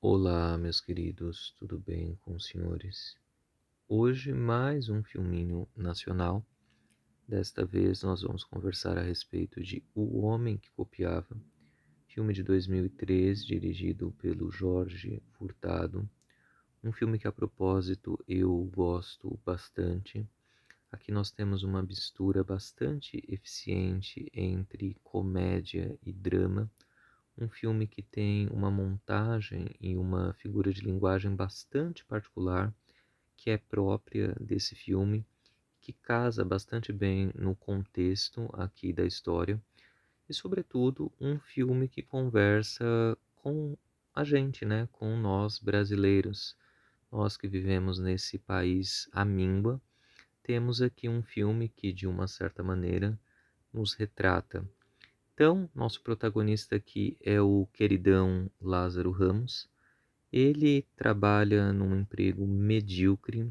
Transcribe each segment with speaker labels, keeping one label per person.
Speaker 1: Olá, meus queridos, tudo bem com os senhores? Hoje mais um filminho nacional. Desta vez nós vamos conversar a respeito de O Homem que Copiava, filme de 2003, dirigido pelo Jorge Furtado. Um filme que, a propósito, eu gosto bastante. Aqui nós temos uma mistura bastante eficiente entre comédia e drama. Um filme que tem uma montagem e uma figura de linguagem bastante particular, que é própria desse filme, que casa bastante bem no contexto aqui da história, e sobretudo um filme que conversa com a gente, né, com nós brasileiros, nós que vivemos nesse país amíngua. Temos aqui um filme que, de uma certa maneira, nos retrata. Então, nosso protagonista aqui é o queridão Lázaro Ramos. Ele trabalha num emprego medíocre,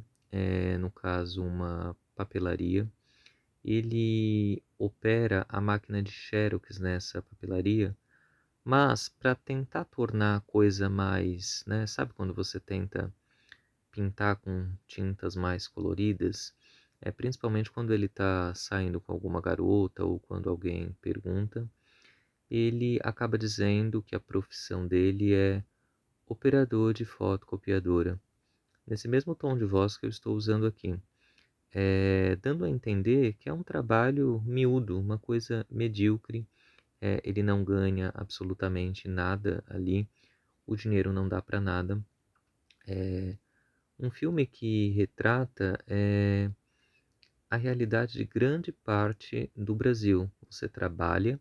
Speaker 1: no caso uma papelaria. Ele opera a máquina de xerox nessa papelaria, mas para tentar tornar a coisa mais, né, sabe quando você tenta pintar com tintas mais coloridas? É principalmente quando ele está saindo com alguma garota ou quando alguém pergunta, ele acaba dizendo que a profissão dele é operador de fotocopiadora, nesse mesmo tom de voz que eu estou usando aqui, dando a entender que é um trabalho miúdo, uma coisa medíocre. Ele não ganha absolutamente nada ali, o dinheiro não dá para nada. Um filme que retrata a realidade de grande parte do Brasil. Você trabalha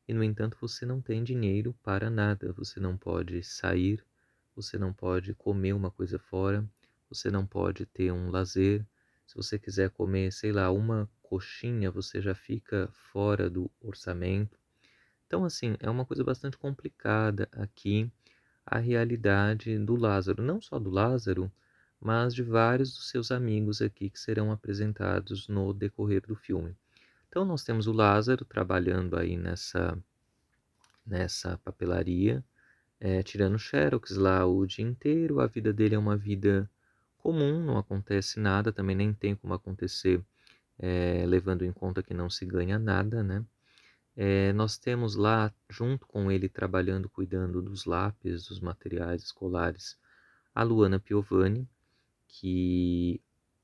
Speaker 1: e, no entanto, você não tem dinheiro para nada. Você não pode sair, você não pode comer uma coisa fora, você não pode ter um lazer. Se você quiser comer, sei lá, uma coxinha, você já fica fora do orçamento. Então, assim, é uma coisa bastante complicada aqui a realidade do Lázaro. Não só do Lázaro, mas de vários dos seus amigos aqui que serão apresentados no decorrer do filme. Então, nós temos o Lázaro trabalhando aí nessa papelaria, tirando xerox lá o dia inteiro. A vida dele é uma vida comum, não acontece nada, também nem tem como acontecer, levando em conta que não se ganha nada, né? Nós temos lá, junto com ele, trabalhando, cuidando dos lápis, dos materiais escolares, a Luana Piovani, que,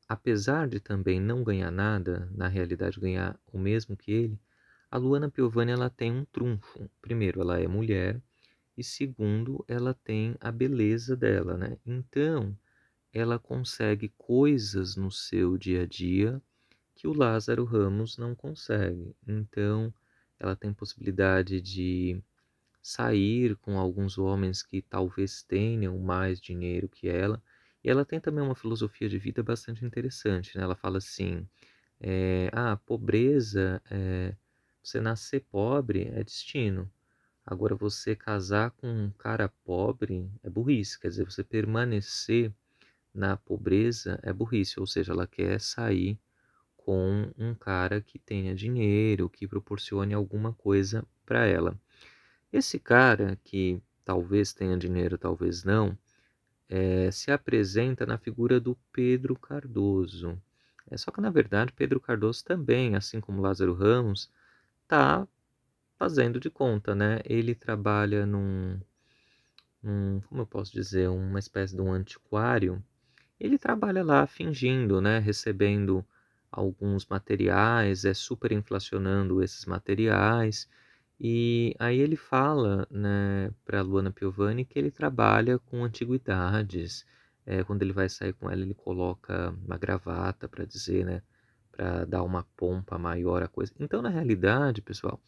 Speaker 1: apesar de também não ganhar nada, na realidade ganhar o mesmo que ele, a Luana Piovani ela tem um trunfo. Primeiro, ela é mulher, e segundo, ela tem a beleza dela, né? Então, ela consegue coisas no seu dia a dia que o Lázaro Ramos não consegue. Então, ela tem possibilidade de sair com alguns homens que talvez tenham mais dinheiro que ela. E ela tem também uma filosofia de vida bastante interessante, né? Ela fala assim, pobreza, você nascer pobre é destino. Agora, você casar com um cara pobre é burrice, quer dizer, você permanecer na pobreza é burrice, ou seja, ela quer sair com um cara que tenha dinheiro, que proporcione alguma coisa para ela. Esse cara, que talvez tenha dinheiro, talvez não, se apresenta na figura do Pedro Cardoso. Só que, na verdade, Pedro Cardoso também, assim como Lázaro Ramos, está fazendo de conta, né? Ele trabalha como eu posso dizer, uma espécie de um antiquário. Ele trabalha lá fingindo, né, recebendo alguns materiais, super inflacionando esses materiais. E aí ele fala, né, para Luana Piovani que ele trabalha com antiguidades. Quando ele vai sair com ela, ele coloca uma gravata para dizer, né, para dar uma pompa maior à coisa. Então, na realidade, pessoal,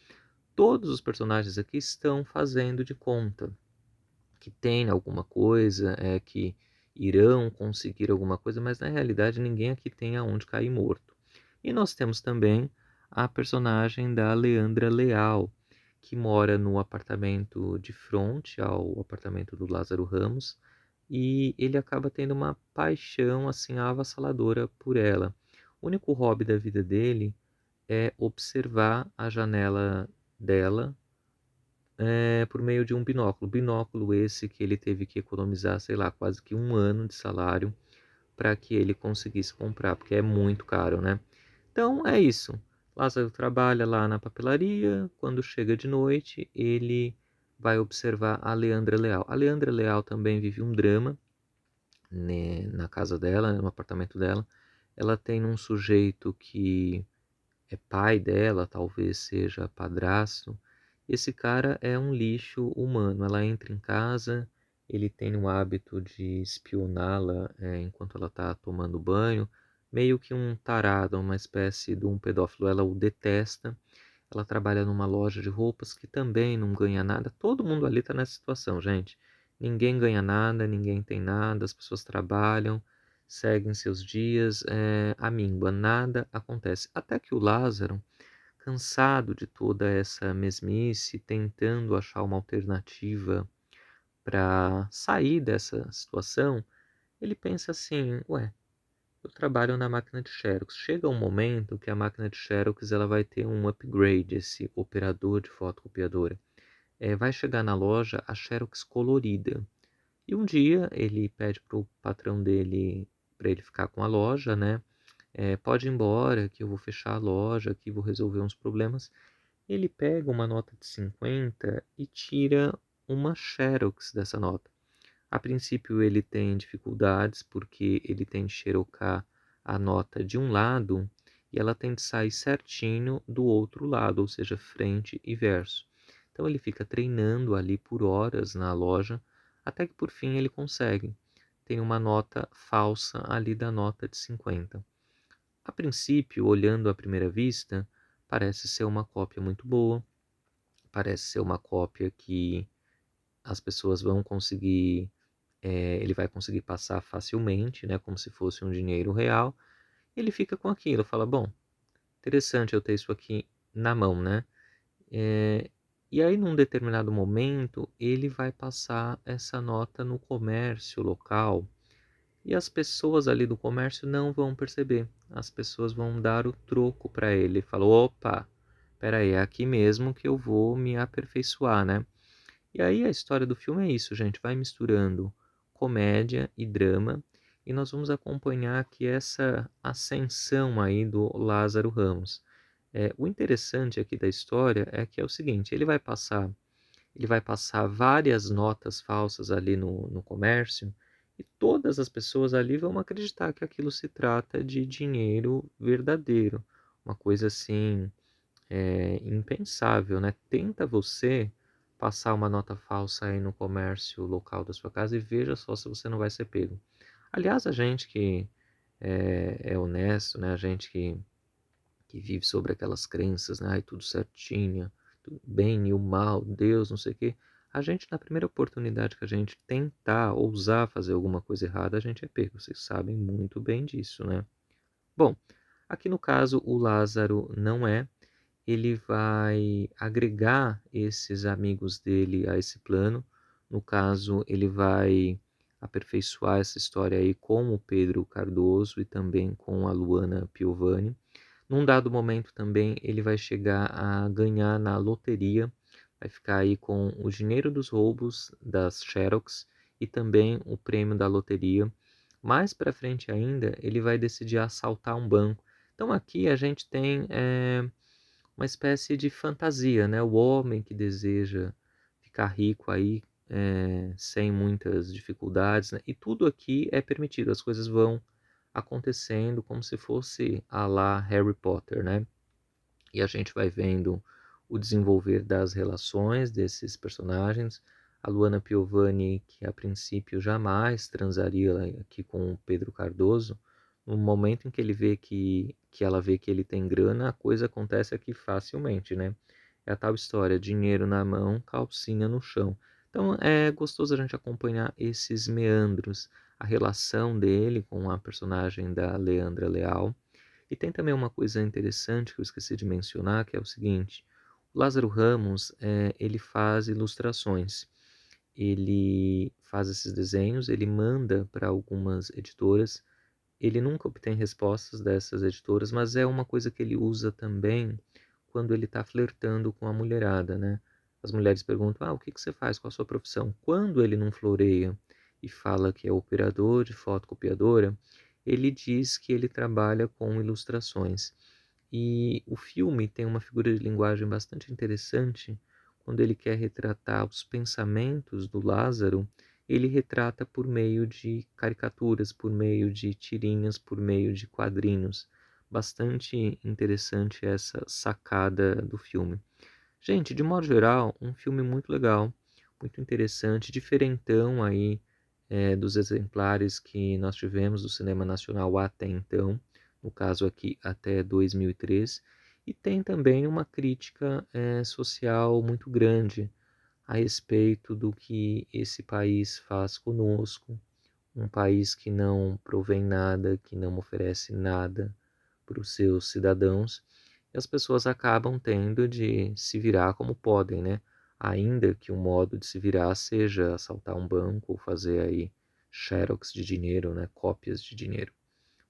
Speaker 1: todos os personagens aqui estão fazendo de conta que tem alguma coisa, que irão conseguir alguma coisa, mas na realidade ninguém aqui tem aonde cair morto. E nós temos também a personagem da Leandra Leal, que mora no apartamento de frente ao apartamento do Lázaro Ramos, e ele acaba tendo uma paixão assim avassaladora por ela. O único hobby da vida dele é observar a janela dela por meio de um binóculo. Binóculo esse que ele teve que economizar, sei lá, quase que 1 ano de salário para que ele conseguisse comprar, porque é muito caro, né. Então é isso, Lázaro trabalha lá na papelaria, quando chega de noite, ele vai observar a Leandra Leal. A Leandra Leal também vive um drama, né, na casa dela, no apartamento dela. Ela tem um sujeito que é pai dela, talvez seja padrasto. Esse cara é um lixo humano. Ela entra em casa, ele tem o hábito de espioná-la, enquanto ela está tomando banho, meio que um tarado, uma espécie de um pedófilo. Ela o detesta. Ela trabalha numa loja de roupas que também não ganha nada. Todo mundo ali está nessa situação, gente. Ninguém ganha nada, ninguém tem nada, as pessoas trabalham, seguem seus dias, à míngua, nada acontece. Até que o Lázaro, cansado de toda essa mesmice, tentando achar uma alternativa para sair dessa situação, ele pensa assim: ué, eu trabalho na máquina de Xerox. Chega um momento que a máquina de Xerox ela vai ter um upgrade, esse operador de fotocopiadora. Vai chegar na loja a Xerox colorida. E um dia ele pede para o patrão dele para ele ficar com a loja, né? Pode ir embora, que eu vou fechar a loja, que vou resolver uns problemas. Ele pega uma nota de 50 e tira uma Xerox dessa nota. A princípio ele tem dificuldades porque ele tem de xerocar a nota de um lado e ela tem de sair certinho do outro lado, ou seja, frente e verso. Então ele fica treinando ali por horas na loja, até que por fim ele consegue. Tem uma nota falsa ali da nota de 50. A princípio, olhando à primeira vista, parece ser uma cópia muito boa, parece ser uma cópia que as pessoas vão conseguir, ele vai conseguir passar facilmente, né, como se fosse um dinheiro real. Ele fica com aquilo, fala, bom, interessante eu ter isso aqui na mão, né? Eh, e aí, num determinado momento, ele vai passar essa nota no comércio local e as pessoas ali do comércio não vão perceber. As pessoas vão dar o troco para ele. Falou, opa, espera aí, é aqui mesmo que eu vou me aperfeiçoar, né? E aí a história do filme é isso, gente, vai misturando comédia e drama, e nós vamos acompanhar aqui essa ascensão aí do Lázaro Ramos. O interessante aqui da história é que é o seguinte, ele vai passar várias notas falsas ali no comércio, e todas as pessoas ali vão acreditar que aquilo se trata de dinheiro verdadeiro, uma coisa assim impensável, né? Tenta você passar uma nota falsa aí no comércio local da sua casa e veja só se você não vai ser pego. Aliás, a gente que é honesto, né? A gente que vive sobre aquelas crenças, né? Ai, tudo certinho, tudo bem e o mal, Deus, não sei o quê. A gente, na primeira oportunidade que a gente tentar, ousar fazer alguma coisa errada, a gente é pego. Vocês sabem muito bem disso, né? Bom, aqui no caso, o Lázaro não é. Ele vai agregar esses amigos dele a esse plano. No caso, ele vai aperfeiçoar essa história aí com o Pedro Cardoso e também com a Luana Piovani. Num dado momento também ele vai chegar a ganhar na loteria, vai ficar aí com o dinheiro dos roubos das Xerox e também o prêmio da loteria. Mais para frente ainda, ele vai decidir assaltar um banco. Então aqui a gente tem uma espécie de fantasia, né? O homem que deseja ficar rico aí, sem muitas dificuldades, né? E tudo aqui é permitido, as coisas vão acontecendo como se fosse à la Harry Potter, né? E a gente vai vendo o desenvolver das relações desses personagens. A Luana Piovani, que a princípio jamais transaria aqui com o Pedro Cardoso, no momento em que ele vê que ela vê que ele tem grana, a coisa acontece aqui facilmente, né? É a tal história, dinheiro na mão, calcinha no chão. Então é gostoso a gente acompanhar esses meandros, a relação dele com a personagem da Leandra Leal. E tem também uma coisa interessante que eu esqueci de mencionar, que é o seguinte: o Lázaro Ramos, ele faz ilustrações, ele faz esses desenhos, ele manda para algumas editoras, ele nunca obtém respostas dessas editoras, mas é uma coisa que ele usa também quando ele está flertando com a mulherada, né? as mulheres perguntam, o que que você faz com a sua profissão? Quando ele não floreia e fala que é operador de fotocopiadora, ele diz que ele trabalha com ilustrações. E o filme tem uma figura de linguagem bastante interessante. Quando ele quer retratar os pensamentos do Lázaro, ele retrata por meio de caricaturas, por meio de tirinhas, por meio de quadrinhos. Bastante interessante essa sacada do filme. Gente, de modo geral, um filme muito legal, muito interessante, diferentão aí dos exemplares que nós tivemos do cinema nacional até então, no caso aqui até 2003, e tem também uma crítica social muito grande a respeito do que esse país faz conosco, um país que não provém nada, que não oferece nada para os seus cidadãos, e as pessoas acabam tendo de se virar como podem, né? Ainda que o modo de se virar seja assaltar um banco ou fazer aí xerox de dinheiro, né? Cópias de dinheiro.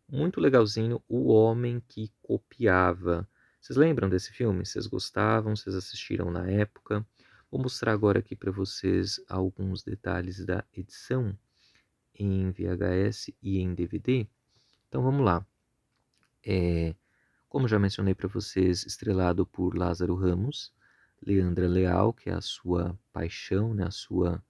Speaker 1: Muito legalzinho, O Homem que Copiava. Vocês lembram desse filme? Vocês gostavam? Vocês assistiram na época? Vou mostrar agora aqui para vocês alguns detalhes da edição em VHS e em DVD. Então vamos lá. Como já mencionei para vocês, estrelado por Lázaro Ramos, Leandra Leal, que é a sua paixão, né, a sua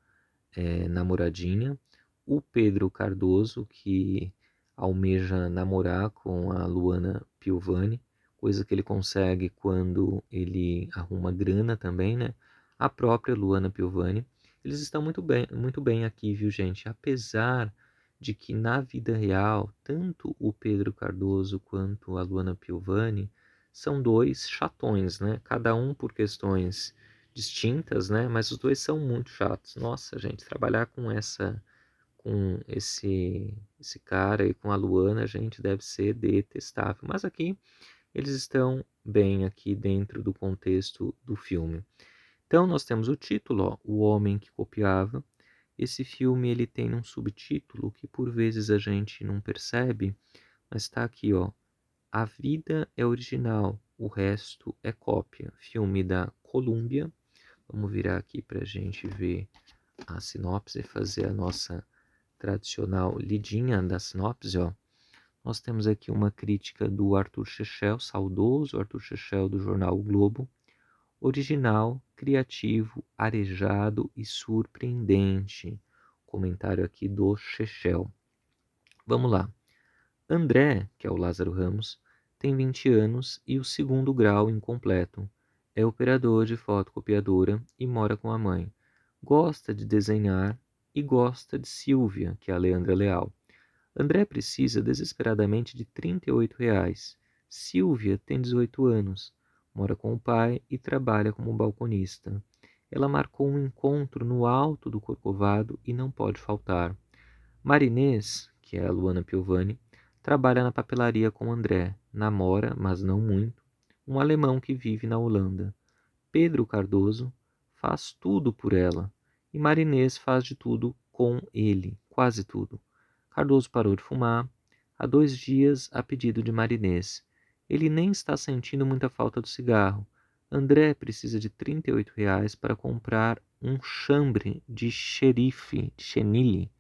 Speaker 1: namoradinha, o Pedro Cardoso, que almeja namorar com a Luana Piovani, coisa que ele consegue quando ele arruma grana também, né? A própria Luana Piovani. Eles estão muito bem aqui, viu, gente? Apesar de que na vida real, tanto o Pedro Cardoso quanto a Luana Piovani são dois chatões, né? Cada um por questões distintas, né? Mas os dois são muito chatos. Nossa, gente, trabalhar com esse cara e com a Luana, gente, deve ser detestável. Mas aqui eles estão bem aqui dentro do contexto do filme. Então nós temos o título, ó, O Homem que Copiava. Esse filme ele tem um subtítulo que por vezes a gente não percebe, mas está aqui, ó. A Vida é Original, o Resto é Cópia. Filme da Columbia. Vamos virar aqui para a gente ver a sinopse e fazer a nossa tradicional lidinha da sinopse, ó. Nós temos aqui uma crítica do Arthur Chechel, saudoso Arthur Chechel do jornal o Globo. Original, criativo, arejado e surpreendente. Comentário aqui do Chechel. Vamos lá. André, que é o Lázaro Ramos, tem 20 anos e o segundo grau incompleto. É operador de fotocopiadora e mora com a mãe. Gosta de desenhar e gosta de Silvia, que é a Leandra Leal. André precisa desesperadamente de R$ 38. Silvia tem 18 anos, mora com o pai e trabalha como balconista. Ela marcou um encontro no alto do Corcovado e não pode faltar. Marinês, que é a Luana Piovani, trabalha na papelaria com André, namora, mas não muito, um alemão que vive na Holanda. Pedro Cardoso faz tudo por ela e Marinês faz de tudo com ele, quase tudo. Cardoso parou de fumar há 2 dias a pedido de Marinês. Ele nem está sentindo muita falta do cigarro. André precisa de R$ 38 para comprar um chambre de xerife, de chenille,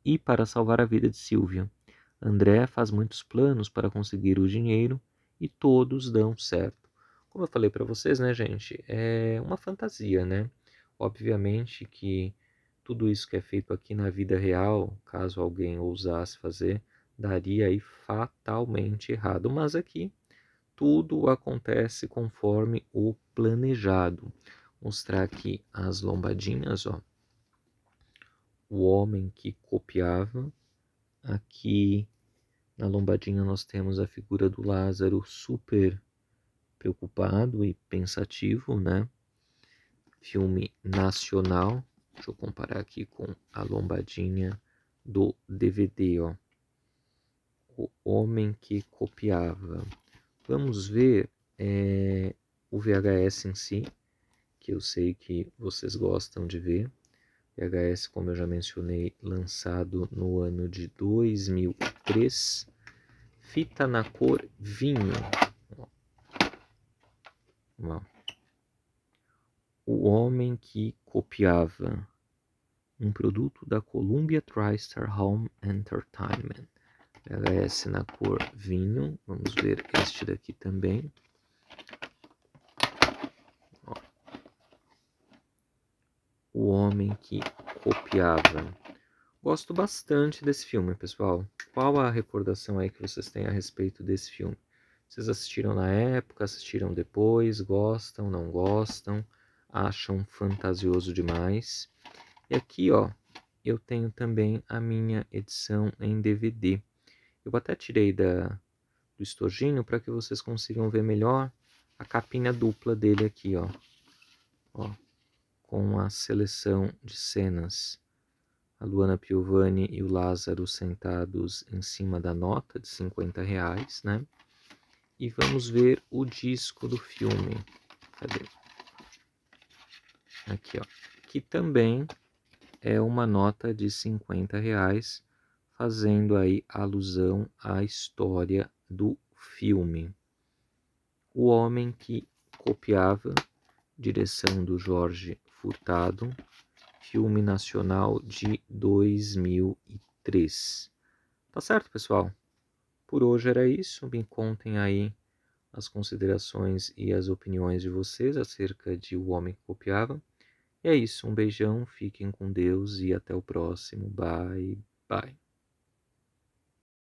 Speaker 1: e para salvar a vida de Silvia. André faz muitos planos para conseguir o dinheiro e todos dão certo. Como eu falei para vocês, né, gente, é uma fantasia, né? Obviamente que tudo isso que é feito aqui na vida real, caso alguém ousasse fazer, daria aí fatalmente errado. Mas aqui tudo acontece conforme o planejado. Vou mostrar aqui as lombadinhas, ó. O homem que copiava. Aqui na lombadinha nós temos a figura do Lázaro super preocupado e pensativo, né? Filme nacional. Deixa eu comparar aqui com a lombadinha do DVD, ó. O Homem que Copiava. Vamos ver o VHS em si, que eu sei que vocês gostam de ver. VHS, como eu já mencionei, lançado no ano de 2003. Fita na cor vinho. Ó. O Homem que Copiava, um produto da Columbia TriStar Home Entertainment. VHS na cor vinho. Vamos ver este daqui também. Ó. O Homem que Copiava. Gosto bastante desse filme, pessoal. Qual a recordação aí que vocês têm a respeito desse filme? Vocês assistiram na época, assistiram depois, gostam, não gostam, acham fantasioso demais? E aqui, ó, eu tenho também a minha edição em DVD. Eu até tirei do estojinho para que vocês consigam ver melhor a capinha dupla dele aqui, ó. Ó, com a seleção de cenas. A Luana Piovani e o Lázaro sentados em cima da nota de R$ 50, né? E vamos ver o disco do filme. Cadê? Aqui, ó. Que também é uma nota de R$ 50, fazendo aí alusão à história do filme. O Homem que Copiava, direção do Jorge Furtado, filme nacional de 2003. Tá certo, pessoal? Por hoje era isso. Me contem aí as considerações e as opiniões de vocês acerca de O Homem que Copiava. E é isso. Um beijão, fiquem com Deus e até o próximo. Bye, bye.